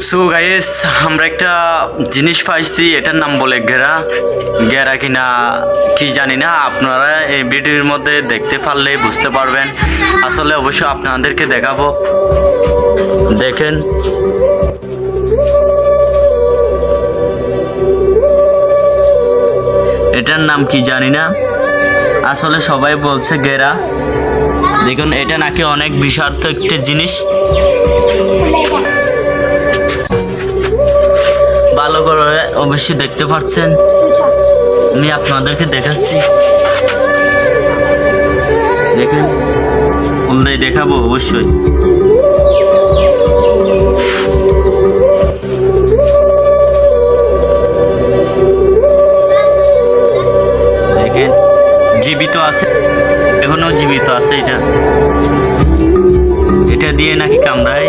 So guys, আমরা একটা জিনিস পাইছি, এটার নাম বলে ঘেরা। ঘেরা কিনা কি জানি না, আপনারা এই ভিডিওর মধ্যে দেখতে পারলে বুঝতে পারবেন। আসলে অবশ্যই আপনাদেরকে দেখাবো, দেখেন। এটার নাম কি জানি না, আসলে সবাই বলছে ঘেরা। দেখুন, এটা নাকি অনেক বিষাক্ত একটা জিনিস। ভালো করে অবশ্যই দেখতে পাচ্ছেন, আমি আপনাদেরকে দেখাচ্ছি। দেখেন, উল্টাই দেখাবো অবশ্যই। দেখেন, জীবিত আছে, এখনো জীবিত আছে। এটা দিয়ে নাকি কামড়ায়।